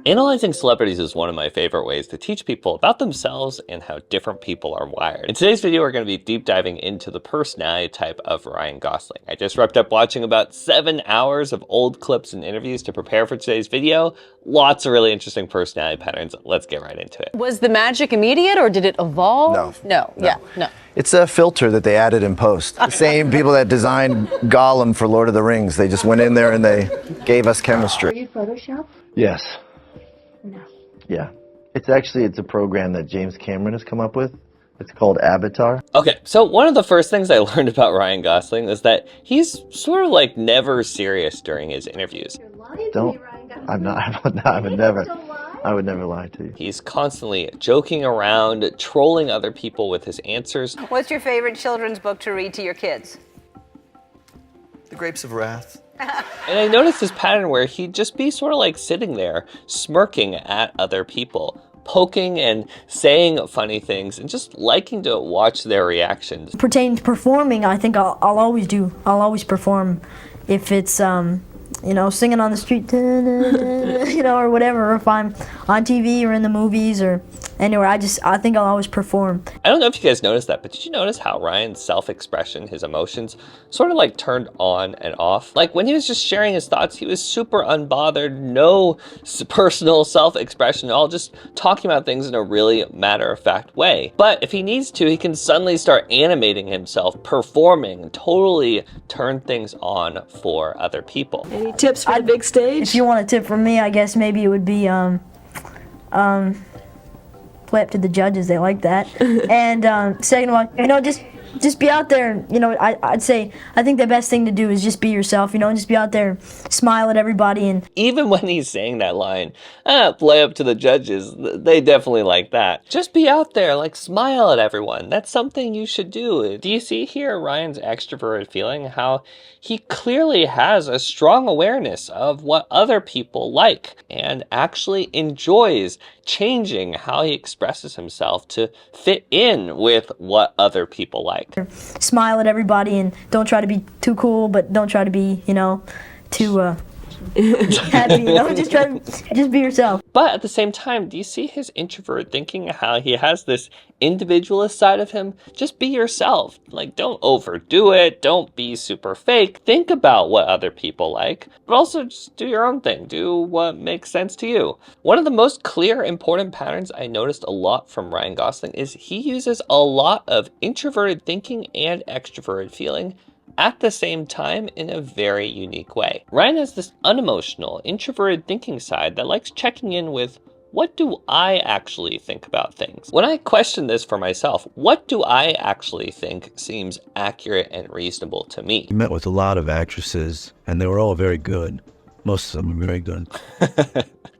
Analyzing celebrities is one of my favorite ways to teach people about themselves and how different people are wired. In today's video, we're going to be deep diving into the personality type of Ryan Gosling. I just wrapped up watching about 7 hours of old clips and interviews to prepare for today's video. Lots of really interesting personality patterns. Let's get right into it. Was the magic immediate or did it evolve? No. It's a filter that they added in post. The same people that designed Gollum for Lord of the Rings. They just went in there and they gave us chemistry. Are you Photoshop? Yes. No. Yeah. It's a program that James Cameron has come up with. It's called Avatar. Okay, so one of the first things I learned about Ryan Gosling is that he's sort of like never serious during his interviews. You're lying to Don't. me, Ryan Gosling. I would never lie to you. He's constantly joking around, trolling other people with his answers. What's your favorite children's book to read to your kids? The Grapes of Wrath. And I noticed this pattern where he'd just be sort of like sitting there, smirking at other people, poking and saying funny things, and just liking to watch their reactions. Pertaining to performing, I think I'll always perform if it's, you know, singing on the street, you know, or whatever, or if I'm on TV or in the movies or anywhere, I think I'll always perform. I don't know if you guys noticed that, but did you notice how Ryan's self-expression, his emotions, sort of like turned on and off? Like when he was just sharing his thoughts, he was super unbothered, no personal self-expression, all just talking about things in a really matter-of-fact way. But if he needs to, he can suddenly start animating himself, performing, totally turn things on for other people. Any tips for the big stage? If you want a tip from me, I guess maybe it would be play up to the judges. They like that. And second of all, you know, just be out there. You know, I'd say I think the best thing to do is just be yourself. You know, just be out there, smile at everybody. And even when he's saying that line, play up to the judges, they definitely like that. Just be out there, like smile at everyone. That's something you should do. Do you see here Ryan's extroverted feeling? How he clearly has a strong awareness of what other people like and actually enjoys changing how he expresses himself to fit in with what other people like. Smile at everybody and don't try to be too cool, but don't try to be, you know, too happy, you know, just be yourself. But at the same time, do you see his introvert thinking, how he has this individualist side of him? Just be yourself. Like, don't overdo it. Don't be super fake. Think about what other people like, but also just do your own thing. Do what makes sense to you. One of the most clear, important patterns I noticed a lot from Ryan Gosling is he uses a lot of introverted thinking and extroverted feeling at the same time in a very unique way. Ryan has this unemotional, introverted thinking side that likes checking in with, what do I actually think about things? When I question this for myself, what do I actually think seems accurate and reasonable to me? I met with a lot of actresses and they were all very good. Most of them were very good.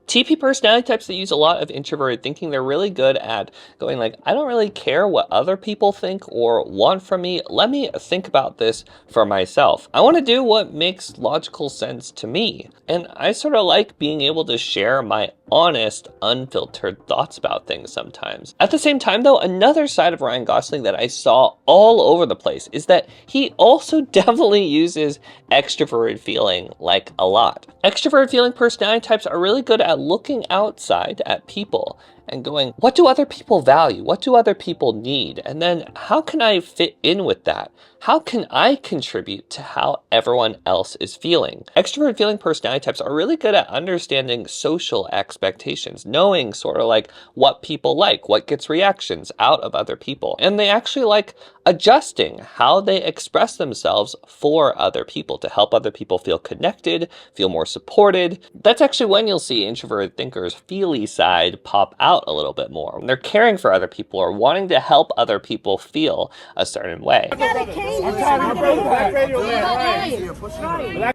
TP personality types that use a lot of introverted thinking, they're really good at going like, I don't really care what other people think or want from me. Let me think about this for myself. I want to do what makes logical sense to me. And I sort of like being able to share my honest, unfiltered thoughts about things sometimes. At the same time though, another side of Ryan Gosling that I saw all over the place is that he also definitely uses extroverted feeling like a lot. Extroverted feeling personality types are really good at looking outside at people and going, what do other people value? What do other people need? And then how can I fit in with that? How can I contribute to how everyone else is feeling? Extroverted feeling personality types are really good at understanding social expectations, knowing sort of like what people like, what gets reactions out of other people. And they actually like adjusting how they express themselves for other people to help other people feel connected, feel more supported. That's actually when you'll see introverted thinkers' feely side pop out a little bit more. When they're caring for other people or wanting to help other people feel a certain way.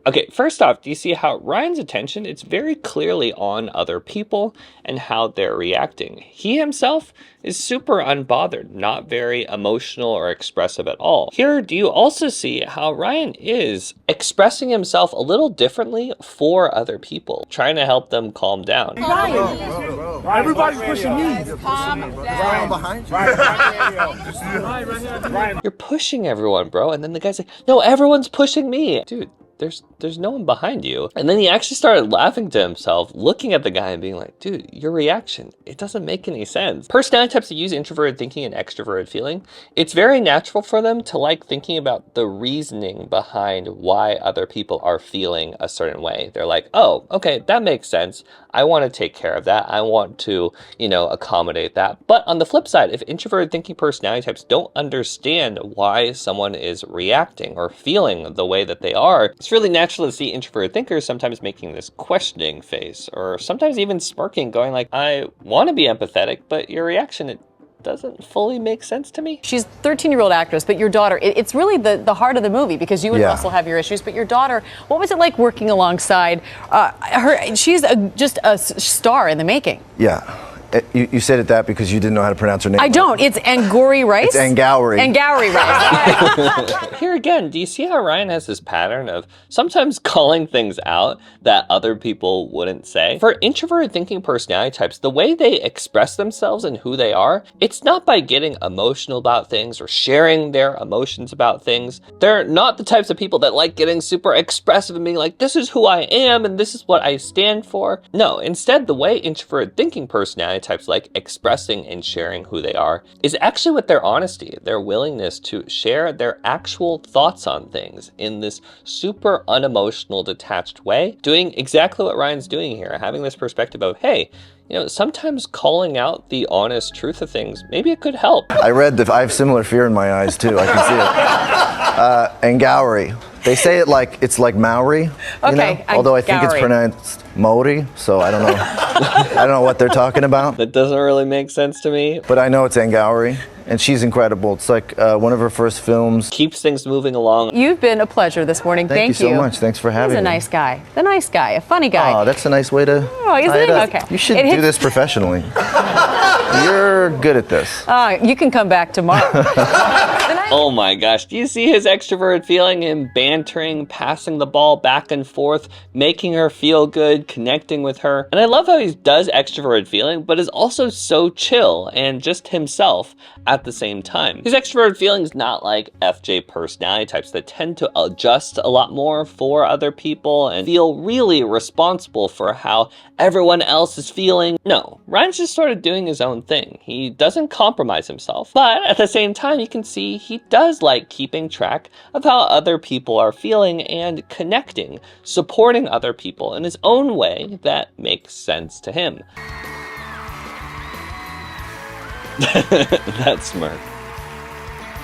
Okay, first off, do you see how Ryan's attention, it's very clearly on other people and how they're reacting. He himself is super unbothered, not very emotional or expressive at all. Here, do you also see how Ryan is expressing himself a little differently for other people, trying to help them calm down? Everybody's pushing me. Ryan behind you. You're pushing everyone, bro. And then the guy's like, no, everyone's pushing me. Dude, there's there's no one behind you. And then he actually started laughing to himself, looking at the guy and being like, dude, your reaction, it doesn't make any sense. Personality types that use introverted thinking and extroverted feeling, it's very natural for them to like thinking about the reasoning behind why other people are feeling a certain way. They're like, oh, okay, that makes sense. I want to take care of that. I want to, accommodate that. But on the flip side, if introverted thinking personality types don't understand why someone is reacting or feeling the way that they are, it's really natural to see introverted thinkers sometimes making this questioning face, or sometimes even smirking, going like, I want to be empathetic, but your reaction, it doesn't fully make sense to me. She's a 13-year-old actress, but your daughter, it's really the heart of the movie, because you and Russell have your issues, but your daughter, what was it like working alongside her? She's just a star in the making. Yeah. You said it that because you didn't know how to pronounce her name. I don't. It's Angourie Rice. It's Angourie. Angourie Rice. Here again, do you see how Ryan has this pattern of sometimes calling things out that other people wouldn't say? For introverted thinking personality types, the way they express themselves and who they are, it's not by getting emotional about things or sharing their emotions about things. They're not the types of people that like getting super expressive and being like, this is who I am and this is what I stand for. No, instead, the way introverted thinking personality types like expressing and sharing who they are is actually with their honesty, their willingness to share their actual thoughts on things in this super unemotional, detached way, doing exactly what Ryan's doing here, having this perspective of, hey, sometimes calling out the honest truth of things, maybe it could help. I read that I have similar fear in my eyes too. I can see it. Angourie. They say it like it's like Maori, although I think it's pronounced Maori, so I don't know. I don't know what they're talking about. That doesn't really make sense to me. But I know it's Angourie, and she's incredible. It's like one of her first films. Keeps things moving along. You've been a pleasure this morning. Thank you so much. Thanks for having me. He's a nice guy. The nice guy, a funny guy. Oh, that's a nice way to tie it up. Okay. You should do this professionally. You're good at this. You can come back tomorrow. Oh my gosh, do you see his extroverted feeling, him bantering, passing the ball back and forth, making her feel good, connecting with her? And I love how he does extroverted feeling, but is also so chill and just himself at the same time. His extroverted feeling is not like FJ personality types that tend to adjust a lot more for other people and feel really responsible for how everyone else is feeling. No, Ryan's just sort of doing his own thing. He doesn't compromise himself, but at the same time, you can see he does like keeping track of how other people are feeling and connecting, supporting other people in his own way that makes sense to him. That smirk.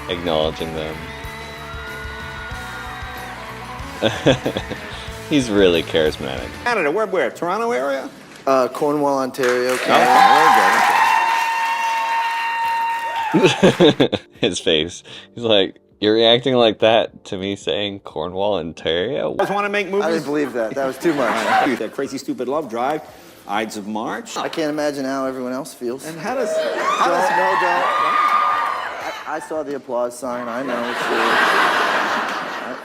Acknowledging them. He's really charismatic. Canada, where? Toronto area? Cornwall, Ontario, His face. He's like, you're reacting like that to me saying Cornwall, Ontario? You guys want to make movies? I didn't believe that. That was too much. That Crazy Stupid Love Drive, Ides of March. I can't imagine how everyone else feels. And how does I saw the applause sign. I know.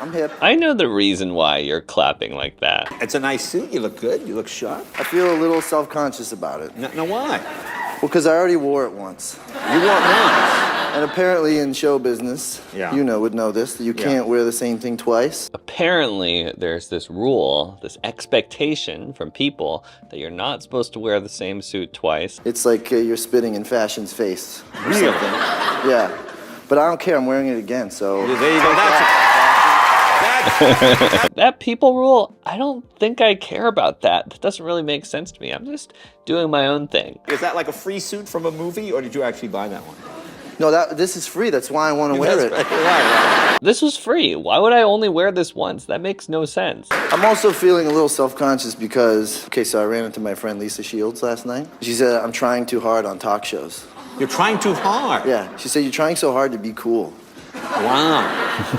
I'm hip. I know the reason why you're clapping like that. It's a nice suit. You look good. You look sharp. I feel a little self-conscious about it. No, why? Well, because I already wore it once. You wore it once. And apparently in show business, would know this, that you can't wear the same thing twice. Apparently, there's this rule, this expectation from people that you're not supposed to wear the same suit twice. It's like you're spitting in fashion's face. Really? Yeah. But I don't care. I'm wearing it again, so... There you go. That people rule, I don't think I care about that. That doesn't really make sense to me. I'm just doing my own thing. Is that like a free suit from a movie, or did you actually buy that one? No, this is free. That's why I want to wear it. Right. This was free. Why would I only wear this once? That makes no sense. I'm also feeling a little self-conscious because, so I ran into my friend Lisa Shields last night. She said, I'm trying too hard on talk shows. You're trying too hard? Yeah. She said, you're trying so hard to be cool. Wow.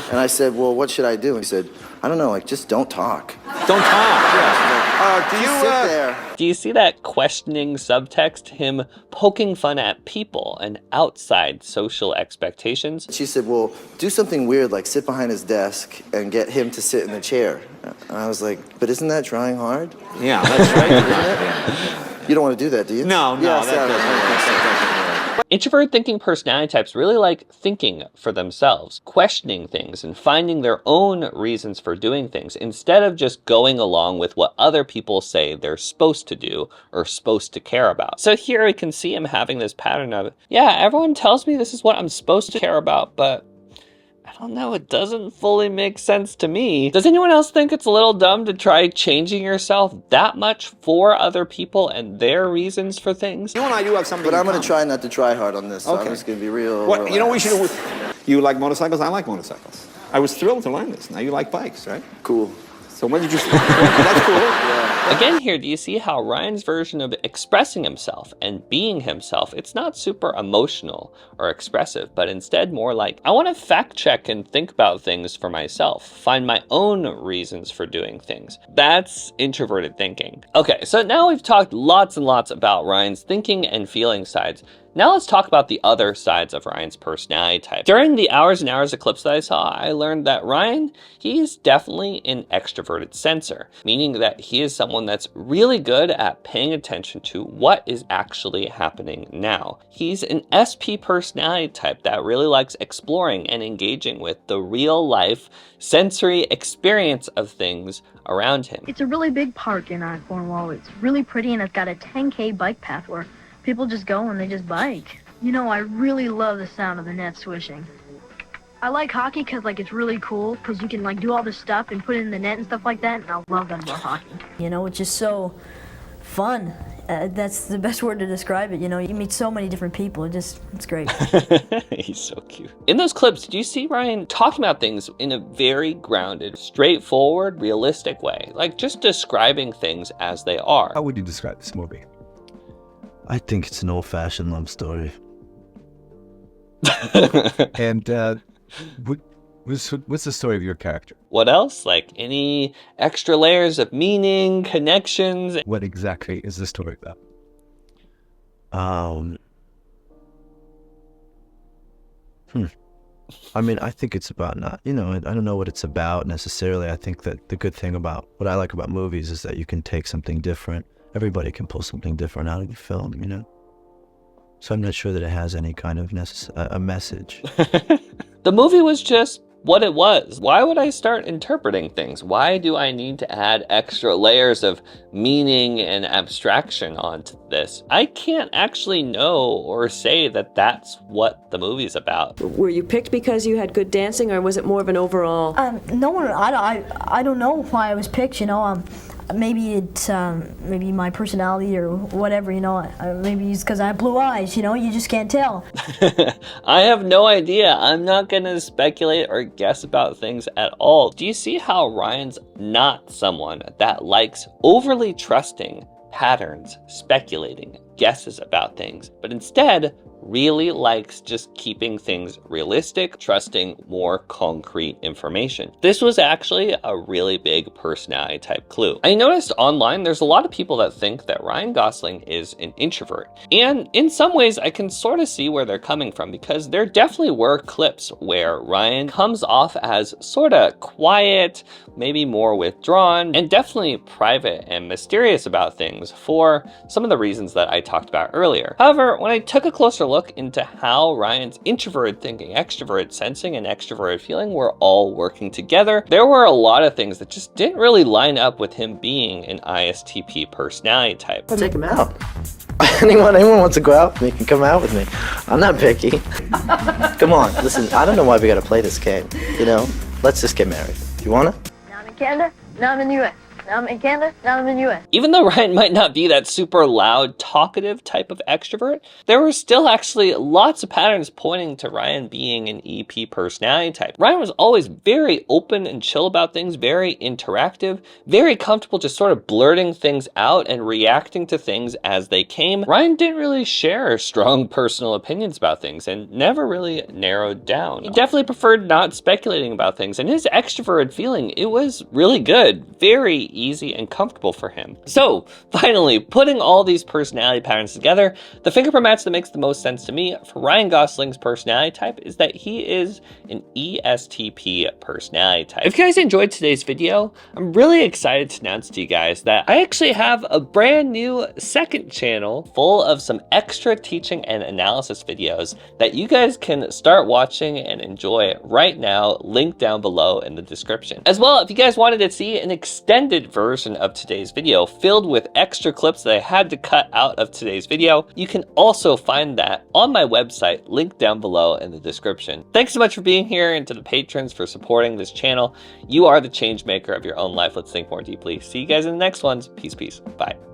And I said, well, what should I do? And he said, I don't know, just don't talk. Don't talk, do you sit there? Do you see that questioning subtext? Him poking fun at people and outside social expectations? She said, well, do something weird like sit behind his desk and get him to sit in the chair. And I was like, but isn't that trying hard? Yeah, that's right. You don't want to do that, do you? No, that doesn't work. Introverted thinking personality types really like thinking for themselves, questioning things, and finding their own reasons for doing things instead of just going along with what other people say they're supposed to do or supposed to care about. So here we can see him having this pattern of, yeah, everyone tells me this is what I'm supposed to care about, but I don't know, it doesn't fully make sense to me. Does anyone else think it's a little dumb to try changing yourself that much for other people and their reasons for things? You and I do have something. But I'm going to try not to try hard on this. So I'm just going to be real. What, you know what we should do? You like motorcycles? I like motorcycles. I was thrilled to learn this. Now you like bikes, right? Cool. So when did you start? That's cool. Yeah. Again here, do you see how Ryan's version of expressing himself and being himself, it's not super emotional or expressive, but instead more like, I want to fact check and think about things for myself, find my own reasons for doing things. That's introverted thinking. Okay, so now we've talked lots and lots about Ryan's thinking and feeling sides. Now let's talk about the other sides of Ryan's personality type. During the hours and hours of clips that I saw, I learned that Ryan, he's definitely an extroverted sensor, meaning that he is someone that's really good at paying attention to what is actually happening now. He's an SP personality type that really likes exploring and engaging with the real life sensory experience of things around him. It's a really big park in Cornwall. It's really pretty and it's got a 10K bike path where people just go and they just bike. You know, I really love the sound of the net swishing. I like hockey because, like, it's really cool because you can, like, do all this stuff and put it in the net and stuff like that, and I love that about hockey. You know, it's just so fun. That's the best word to describe it. You know, you meet so many different people. It's great. He's so cute. In those clips, do you see Ryan talking about things in a very grounded, straightforward, realistic way? Like, just describing things as they are. How would you describe this movie? I think it's an old-fashioned love story. And what's the story of your character? What else? Like any extra layers of meaning, connections? What exactly is the story about? I mean, I think it's about not, I don't know what it's about necessarily. I think that the good thing about what I like about movies is that you can take something different. Everybody can pull something different out of the film, So I'm not sure that it has any kind of a message. The movie was just what it was. Why would I start interpreting things? Why do I need to add extra layers of meaning and abstraction onto this? I can't actually know or say that that's what the movie's about. Were you picked because you had good dancing, or was it more of an overall? No, I don't know why I was picked. Maybe it's maybe my personality or whatever, maybe it's because I have blue eyes, you just can't tell. I have no idea. I'm not gonna speculate or guess about things at all. Do you see how Ryan's not someone that likes overly trusting patterns, speculating, guesses about things, but instead really likes just keeping things realistic, trusting more concrete information. This was actually a really big personality type clue. I noticed online there's a lot of people that think that Ryan Gosling is an introvert. And in some ways I can sort of see where they're coming from, because there definitely were clips where Ryan comes off as sort of quiet, maybe more withdrawn, and definitely private and mysterious about things for some of the reasons that I talked about earlier. However, when I took a closer look into how Ryan's introverted thinking, extroverted sensing, and extroverted feeling were all working together, there were a lot of things that just didn't really line up with him being an ISTP personality type. I'll take him out. Anyone wants to go out with me can come out with me. I'm not picky. Come on, listen, I don't know why we gotta play this game, Let's just get married. You wanna? Now I'm in Canada, now I'm in the US. Now I'm in Canada, now I'm in the US. Even though Ryan might not be that super loud, talkative type of extrovert, there were still actually lots of patterns pointing to Ryan being an EP personality type. Ryan was always very open and chill about things, very interactive, very comfortable just sort of blurting things out and reacting to things as they came. Ryan didn't really share strong personal opinions about things and never really narrowed down. He definitely preferred not speculating about things, and his extroverted feeling, it was really good, very easy and comfortable for him. So finally, putting all these personality patterns together, the fingerprint match that makes the most sense to me for Ryan Gosling's personality type is that he is an ESTP personality type. If you guys enjoyed today's video, I'm really excited to announce to you guys that I actually have a brand new second channel full of some extra teaching and analysis videos that you guys can start watching and enjoy right now, linked down below in the description. As well, if you guys wanted to see an extended version of today's video filled with extra clips that I had to cut out of today's video, you can also find that on my website, linked down below in the description. Thanks so much for being here, and to the patrons for supporting this channel. You are the change maker of your own life. Let's think more deeply. See you guys in the next ones. Peace, peace. Bye.